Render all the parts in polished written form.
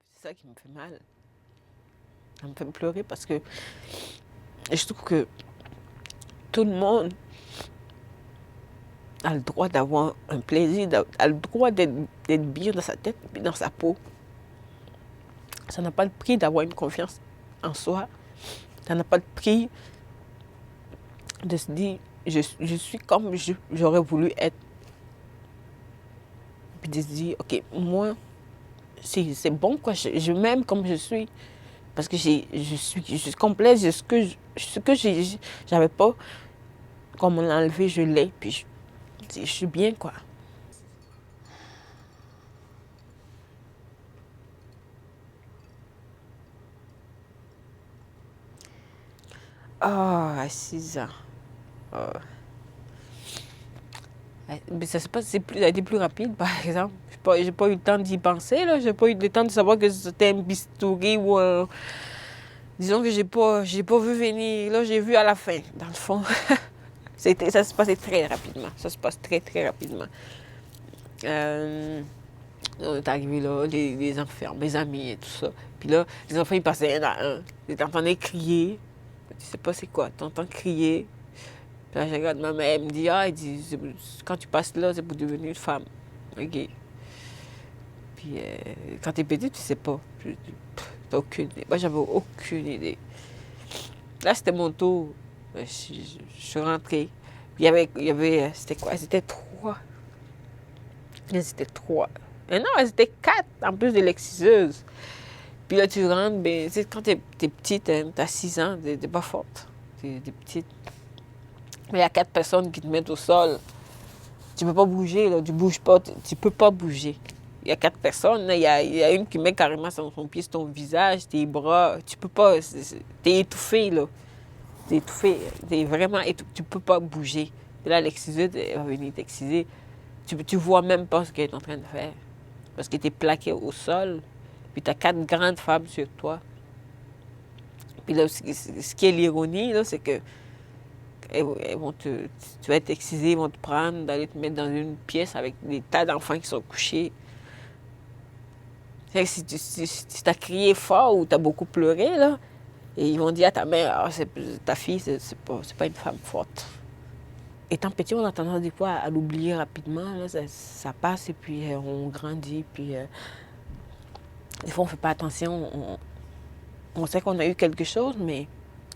C'est ça qui me fait mal. Ça me fait pleurer parce que je trouve que tout le monde a le droit d'avoir un plaisir, a le droit d'être bien dans sa tête, dans sa peau. Ça n'a pas le prix d'avoir une confiance en soi. Ça n'a pas le prix de se dire, je suis comme j'aurais voulu être. Puis de se dire, ok, moi, c'est bon, quoi. Je m'aime comme je suis. Parce que je suis complète. Ce que j'avais pas, comme on l'a enlevé, je l'ai. Puis je suis bien, quoi. Ah, à 6 ans. Ah. Mais ça, ça a été plus rapide, par exemple. J'ai pas eu le temps d'y penser, là. J'ai pas eu le temps de savoir que c'était un bistouri ou un... Disons que j'ai pas vu venir. Là, j'ai vu à la fin, dans le fond. Ça se passait très rapidement. Ça se passe très, très rapidement. On est arrivé là, les enfants, mes amis et tout ça. Puis là, les enfants, ils passaient un à un. Ils t'entendaient crier. Tu sais pas c'est quoi, t'entends crier. Puis là, je regarde ma mère, elle me dit, ah, elle dit, quand tu passes là, c'est pour devenir une femme. OK. Puis quand t'es petite, tu sais pas. T'as aucune idée. Moi, j'avais aucune idée. Là, c'était mon tour. Je suis rentrée. Puis il y avait, c'était quoi? C'était 3. C'était 3. Non, elles étaient 4 en plus de l'exciseuse. Puis là, tu rentres, ben, quand t'es petite, hein, t'as 6 ans, t'es pas forte. T'es petite. Mais il y a 4 personnes qui te mettent au sol. Tu peux pas bouger, là, tu bouges pas, tu peux pas bouger. Il y a 4 personnes, là, il y a une qui met carrément son pied sur ton visage, tes bras, tu peux pas, t'es étouffé, là. T'es étouffé, t'es vraiment étouffé, tu peux pas bouger. Et là, l'exciseuse, elle va venir t'exciser. Tu vois même pas ce qu'elle est en train de faire. Parce que t'es plaqué au sol, puis t'as 4 grandes femmes sur toi. Puis là, ce qui est l'ironie, là, c'est que tu vas être excisé, ils vont te prendre, d'aller te mettre dans une pièce avec des tas d'enfants qui sont couchés. Si tu as crié fort ou tu as beaucoup pleuré, là, et ils vont dire à ta mère, ah, ta fille, c'est pas une femme forte. Étant petit, on a tendance des fois à l'oublier rapidement, là, ça passe et puis on grandit, puis des fois on ne fait pas attention, on sait qu'on a eu quelque chose, mais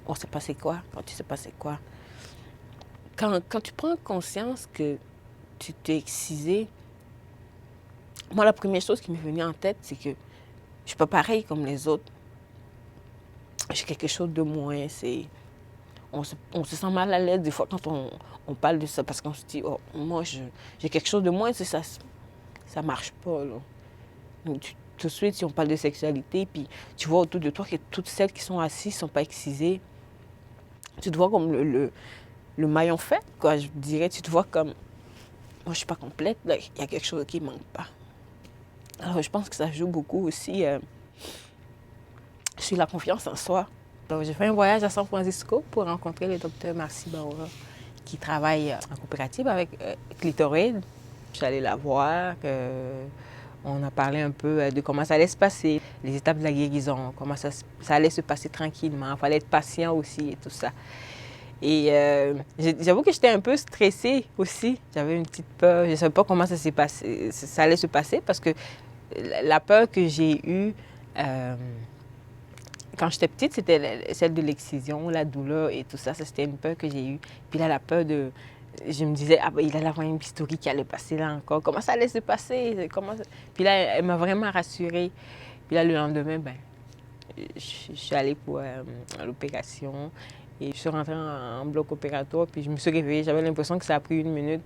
on ne sait pas c'est quoi, quand tu sais pas c'est quoi. Quand tu prends conscience que tu t'es excisé, moi, la première chose qui m'est venue en tête, c'est que je ne suis pas pareil comme les autres. J'ai quelque chose de moins. On se sent mal à l'aise des fois quand on parle de ça parce qu'on se dit, oh, moi, j'ai quelque chose de moins, ça ne marche pas. Là. Donc, tout de suite, si on parle de sexualité, puis tu vois autour de toi que toutes celles qui sont assises ne sont pas excisées, tu te vois comme le maillon faible, quoi, je dirais. Tu te vois comme, moi, je ne suis pas complète, il y a quelque chose qui ne manque pas. Alors, je pense que ça joue beaucoup aussi sur la confiance en soi. Donc, j'ai fait un voyage à San Francisco pour rencontrer le docteur Marcy Bauer, qui travaille en coopérative avec Clitorid. Je suis allée la voir. On a parlé un peu de comment ça allait se passer, les étapes de la guérison, comment ça allait se passer tranquillement. Il fallait être patient aussi et tout ça. Et j'avoue que j'étais un peu stressée aussi. J'avais une petite peur. Je ne savais pas comment ça allait se passer parce que la peur que j'ai eue quand j'étais petite, c'était celle de l'excision, la douleur et tout ça. Ça, c'était une peur que j'ai eue. Puis là, la peur de... Je me disais, ah ben, il allait avoir une bistouri qui allait passer là encore. Comment ça allait se passer? Puis là, elle m'a vraiment rassurée. Puis là, le lendemain, ben, je suis allée pour l'opération. Et je suis rentrée en bloc opératoire. Puis je me suis réveillée. J'avais l'impression que ça a pris 1 minute.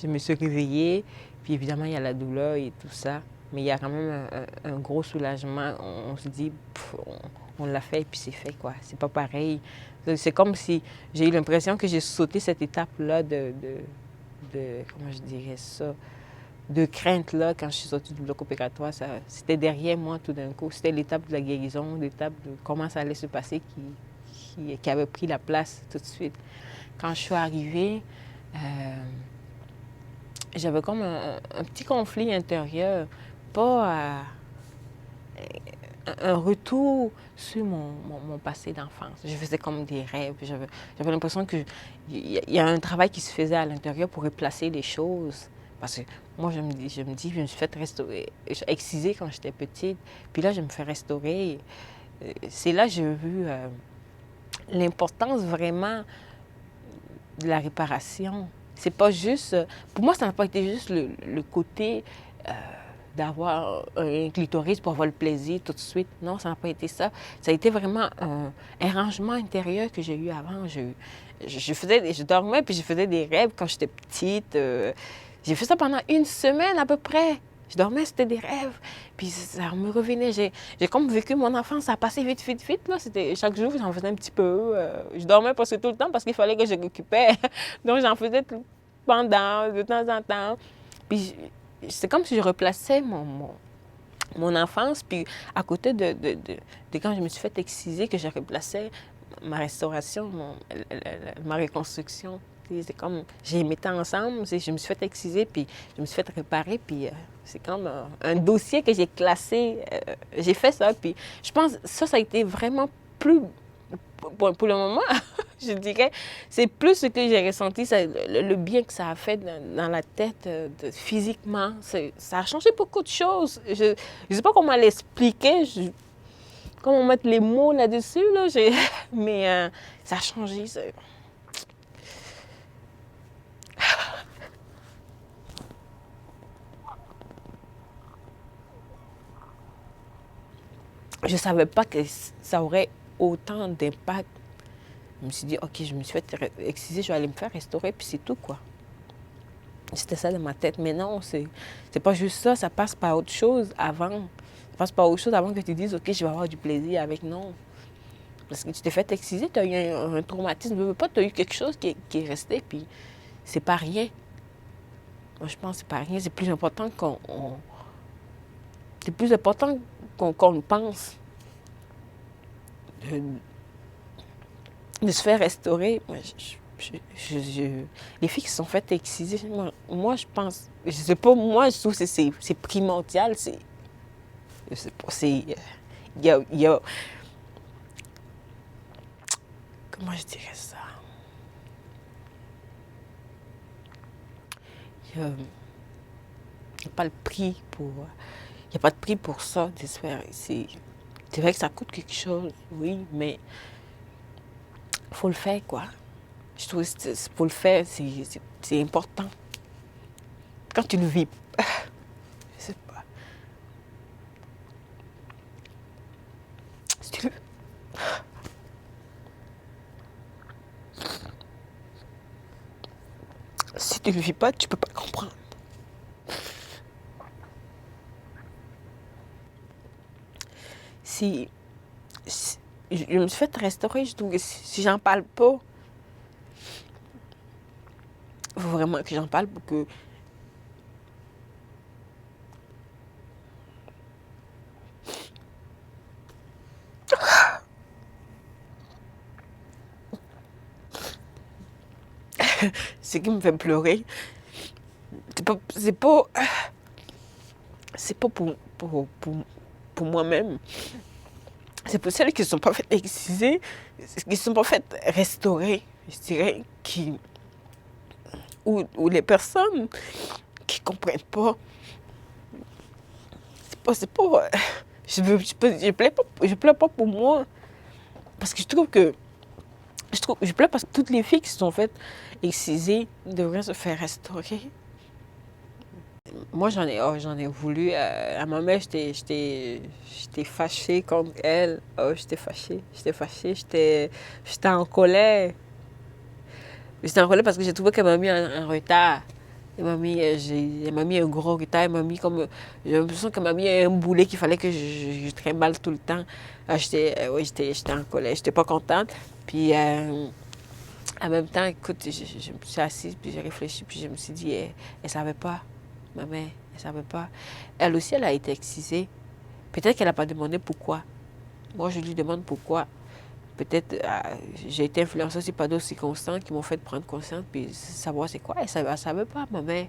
Je me suis réveillée. Puis évidemment, il y a la douleur et tout ça. Mais il y a quand même un gros soulagement. On se dit, on l'a fait et puis c'est fait, quoi. C'est pas pareil. C'est comme si j'ai eu l'impression que j'ai sauté cette étape-là de comment je dirais ça, de crainte-là quand je suis sortie du bloc opératoire. C'était derrière moi tout d'un coup. C'était l'étape de la guérison, l'étape de comment ça allait se passer qui avait pris la place tout de suite. Quand je suis arrivée, j'avais comme un petit conflit intérieur. Pas un retour sur mon passé d'enfance. Je faisais comme des rêves. J'avais l'impression qu'il y a un travail qui se faisait à l'intérieur pour replacer les choses. Parce que moi, je me suis fait restaurer, exciser quand j'étais petite. Puis là, je me fais restaurer. C'est là que j'ai vu l'importance vraiment de la réparation. C'est pas juste... Pour moi, ça n'a pas été juste le côté d'avoir un clitoris pour avoir le plaisir tout de suite. Non, ça n'a pas été ça. Ça a été vraiment un rangement intérieur que j'ai eu avant. Je dormais puis je faisais des rêves quand j'étais petite. J'ai fait ça pendant une semaine à peu près. Je dormais, c'était des rêves. Puis ça me revenait. J'ai comme vécu mon enfance, ça a passé vite, vite, vite. Là. Chaque jour, j'en faisais un petit peu. Je dormais presque tout le temps parce qu'il fallait que je récupère. Donc j'en faisais pendant, de temps en temps. Puis c'est comme si je replaçais mon enfance, puis à côté de quand je me suis fait exciser, que je replaçais ma restauration, ma reconstruction. C'est comme, j'ai mis ça ensemble, je me suis fait exciser, puis je me suis fait réparer, puis c'est comme un dossier que j'ai classé. J'ai fait ça, puis je pense que ça a été vraiment plus, pour le moment, je dirais, c'est plus ce que j'ai ressenti, le bien que ça a fait dans la tête physiquement. Ça a changé beaucoup de choses. Je ne sais pas comment l'expliquer, comment mettre les mots là-dessus, là, mais ça a changé. Je ne savais pas que ça aurait autant d'impact. Je me suis dit, OK, je me suis fait exciser, je vais aller me faire restaurer, puis c'est tout, quoi. C'était ça dans ma tête. Mais non, c'est pas juste ça, ça passe par autre chose avant. Ça passe par autre chose avant que tu dises, OK, je vais avoir du plaisir avec. Non. Parce que tu t'es fait exciser, tu as eu un traumatisme. Tu as eu quelque chose qui est resté, puis c'est pas rien. Moi, je pense que c'est pas rien. C'est plus important c'est plus important qu'on pense. De se faire restaurer. Moi, les filles qui se sont faites exciser, moi je pense, je sais pas, moi je trouve que c'est primordial. Je sais pas, il y a, comment je dirais ça? Il n'y a pas le prix pour, il y a pas de prix pour ça, de se faire. C'est vrai que ça coûte quelque chose, oui, mais il faut le faire, quoi. Je trouve qu'il faut le faire, c'est important. Quand tu le vis, je sais pas. Si tu le... Si tu le vis pas, tu peux pas comprendre. Si je me suis fait restaurer, je trouve que si j'en parle pas, il faut vraiment que j'en parle pour que ce qui me fait pleurer, c'est pas pour moi-même. C'est pour celles qui ne sont pas faites exciser, qui ne sont pas faites restaurer, je dirais, ou les personnes qui ne comprennent pas. C'est pas je pleure pas pour moi. Parce que je pleure parce que toutes les filles qui se sont faites exciser devraient se faire restaurer. Moi, j'en ai voulu. À ma mère, j'étais fâchée contre elle. Oh, j'étais fâchée. J'étais en colère. J'étais en colère parce que j'ai trouvé qu'elle m'a mis en retard. Elle m'a mis un gros retard. Elle m'a mis comme... J'ai l'impression qu'elle m'a mis un boulet qu'il fallait que je trimballe tout le temps. J'étais en colère. J'étais pas contente. Puis, en même temps, écoute, je me suis assise, puis j'ai réfléchi, puis je me suis dit, elle savait pas. Ma mère, elle savait pas. Elle aussi, elle a été excisée. Peut-être qu'elle n'a pas demandé pourquoi. Moi, je lui demande pourquoi. Peut-être j'ai été influencée aussi par d'autres circonstances qui m'ont fait prendre conscience puis savoir c'est quoi. Elle savait pas, ma mère.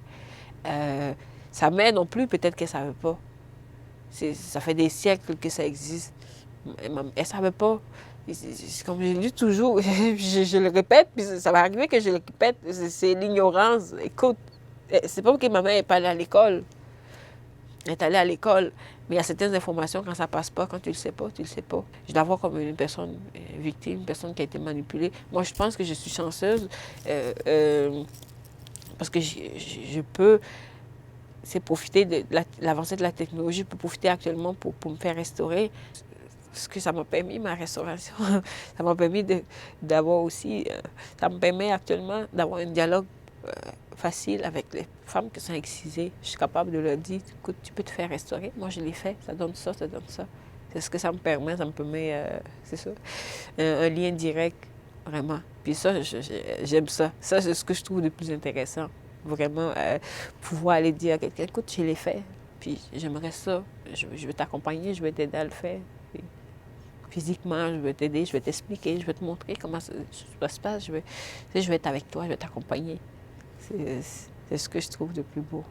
Sa mère non plus, peut-être qu'elle savait pas. Ça fait des siècles que ça existe. Elle ne savait pas. C'est comme je le dis toujours, je le répète, puis ça va arriver que je le répète, c'est l'ignorance. Écoute, c'est pas que ma mère n'est pas allée à l'école. Elle est allée à l'école, mais il y a certaines informations, quand ça passe pas, quand tu le sais pas, tu le sais pas. Je la vois comme une personne victime, une personne qui a été manipulée. Moi, je pense que je suis chanceuse parce que je peux profiter de l'avancée de la technologie, je peux profiter actuellement pour me faire restaurer. Ce que ça m'a permis, ma restauration, ça m'a permis d'avoir aussi, ça me permet actuellement d'avoir un dialogue facile avec les femmes qui sont excisées. Je suis capable de leur dire, écoute, tu peux te faire restaurer. Moi, je l'ai fait, ça donne ça, ça donne ça. C'est ce que ça me permet, c'est ça, un lien direct, vraiment. Puis ça, j'aime ça. Ça, c'est ce que je trouve le plus intéressant. Vraiment, pouvoir aller dire à quelqu'un, écoute, je l'ai fait, puis j'aimerais ça, je vais t'accompagner, je vais t'aider à le faire. Puis, physiquement, je vais t'aider, je vais t'expliquer, je vais te montrer comment ça se passe, je vais être avec toi, je vais t'accompagner. C'est ce que je trouve de plus beau.